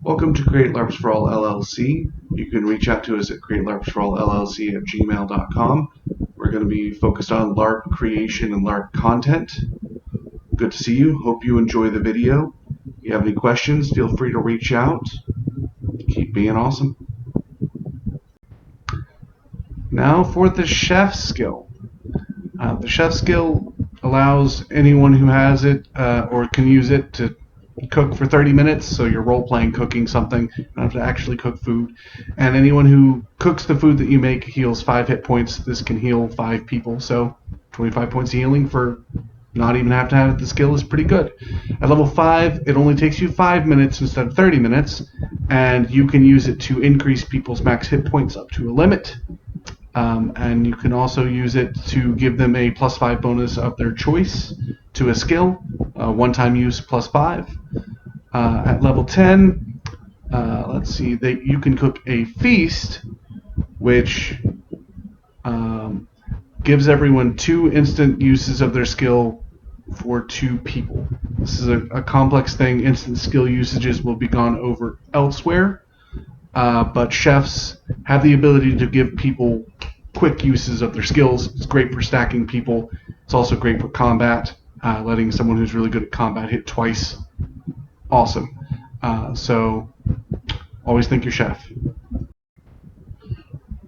Welcome to Create LARPS for All LLC. You can reach out to us at createlarpsforallllc@gmail.com. We're going to be focused on LARP creation and LARP content. Good to see you. Hope you enjoy the video. If you have any questions, feel free to reach out. Keep being awesome. Now for the chef skill. The chef skill allows anyone who has it or can use it to cook for 30 minutes, so you're role-playing cooking something. You don't have to actually cook food. And anyone who cooks the food that you make heals 5 hit points. This can heal 5 people, so 25 points of healing for not even have to have the skill is pretty good. At level 5, it only takes you 5 minutes instead of 30 minutes, and you can use it to increase people's max hit points up to a limit. And you can also use it to give them a +5 bonus of their choice to a skill, one-time use +5. At level 10, let's see, you can cook a feast, which gives everyone 2 instant uses of their skill for 2 people. This is a complex thing. Instant skill usages will be gone over elsewhere, but chefs have the ability to give people quick uses of their skills. It's great for stacking people. It's also great for combat, letting someone who's really good at combat hit twice. Awesome. So always think your chef.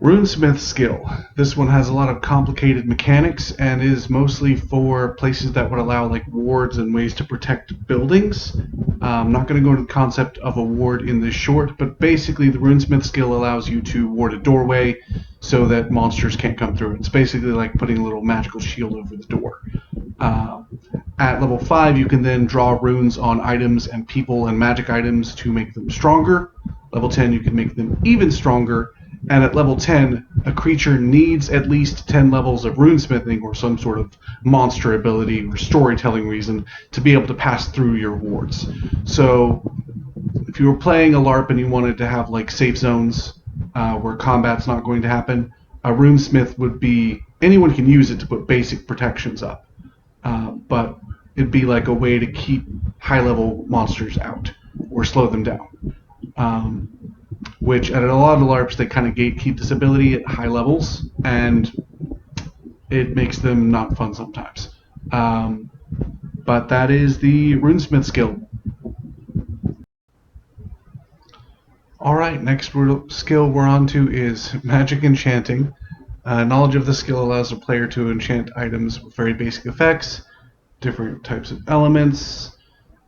Runesmith skill. This one has a lot of complicated mechanics and is mostly for places that would allow like wards and ways to protect buildings. I'm not going to go into the concept of a ward in this short, but basically the Runesmith skill allows you to ward a doorway so that monsters can't come through. It's basically like putting a little magical shield over the door. At level 5, you can then draw runes on items and people and magic items to make them stronger. Level 10, you can make them even stronger. And at level 10, a creature needs at least 10 levels of runesmithing or some sort of monster ability or storytelling reason to be able to pass through your wards. So if you were playing a LARP and you wanted to have like safe zones where combat's not going to happen, a runesmith would be, anyone can use it to put basic protections up. But it'd be like a way to keep high-level monsters out or slow them down. Which at a lot of the LARPs, they kind of gatekeep this ability at high levels, and it makes them not fun sometimes. But that is the Runesmith skill. Alright, next skill we're on to is Magic Enchanting. Knowledge of the skill allows a player to enchant items with very basic effects, different types of elements,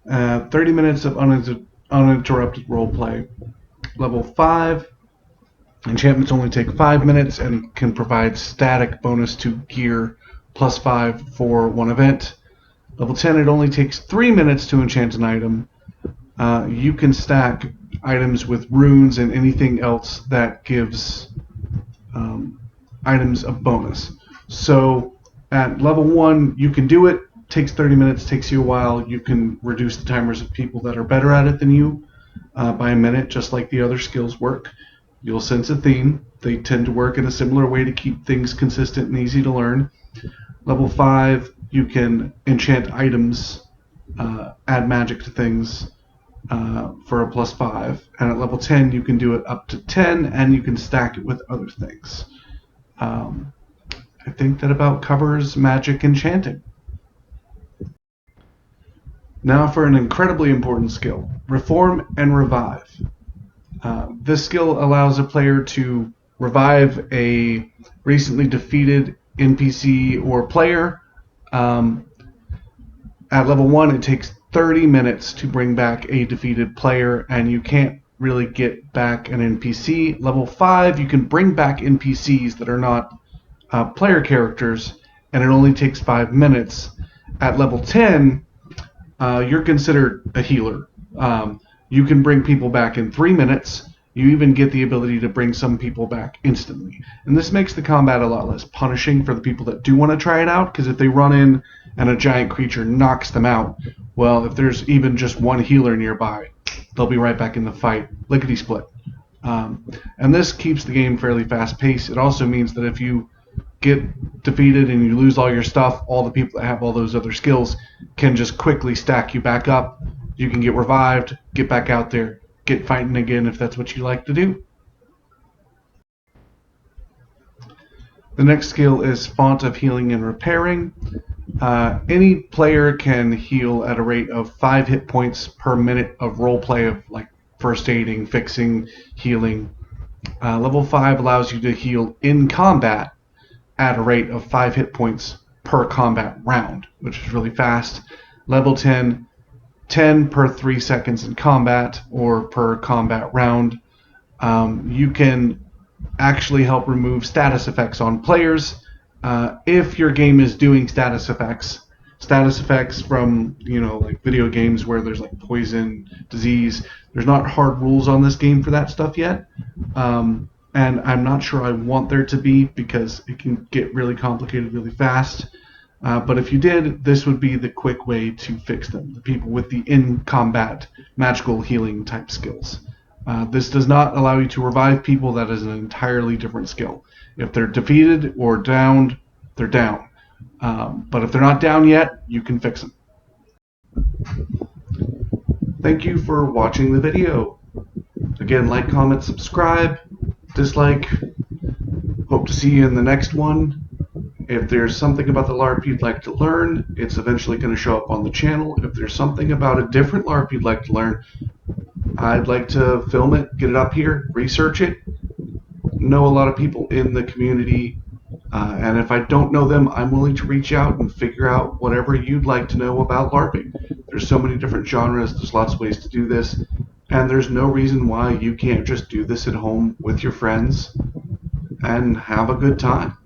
30 minutes of uninterrupted roleplay. Level 5, enchantments only take 5 minutes and can provide static bonus to gear +5 for one event. Level 10, it only takes 3 minutes to enchant an item. You can stack items with runes and anything else that gives items a bonus. So at level 1, you can do it. Takes 30 minutes, takes you a while. You can reduce the timers of people that are better at it than you by a minute, just like the other skills work. You'll sense a theme. They tend to work in a similar way to keep things consistent and easy to learn. Level 5, you can enchant items, add magic to things for a +5. And at level 10, you can do it up to 10, and you can stack it with other things. I think that about covers magic enchanting. Now for an incredibly important skill, Reform and Revive. This skill allows a player to revive a recently defeated NPC or player. At level 1, it takes 30 minutes to bring back a defeated player, and you can't really get back an NPC. Level 5, you can bring back NPCs that are not player characters, and it only takes 5 minutes. At level 10, you're considered a healer. You can bring people back in 3 minutes. You even get the ability to bring some people back instantly. And this makes the combat a lot less punishing for the people that do want to try it out, because if they run in and a giant creature knocks them out, well, if there's even just one healer nearby, they'll be right back in the fight, lickety-split. And this keeps the game fairly fast-paced. It also means that if you get defeated and you lose all your stuff, all the people that have all those other skills can just quickly stack you back up. You can get revived, get back out there, get fighting again if that's what you like to do. The next skill is Font of Healing and Repairing. Any player can heal at a rate of 5 hit points per minute of roleplay of like first aiding, fixing, healing. Level 5 allows you to heal in combat at a rate of 5 hit points per combat round, which is really fast. Level 10, 10 per 3 seconds in combat or per combat round. You can actually help remove status effects on players. If your game is doing status effects from like video games where there's like poison, disease. There's not hard rules on this game for that stuff yet, and I'm not sure I want there to be because it can get really complicated really fast. But if you did, this would be the quick way to fix them. The people with the in-combat magical healing type skills. This does not allow you to revive people. That is an entirely different skill. If they're defeated or downed, they're down. But if they're not down yet, you can fix them. Thank you for watching the video. Again, like, comment, subscribe, dislike. Hope to see you in the next one. If there's something about the LARP you'd like to learn, it's eventually going to show up on the channel. If there's something about a different LARP you'd like to learn, I'd like to film it, get it up here, research it, know a lot of people in the community, and if I don't know them, I'm willing to reach out and figure out whatever you'd like to know about LARPing. There's so many different genres, there's lots of ways to do this, and there's no reason why you can't just do this at home with your friends and have a good time.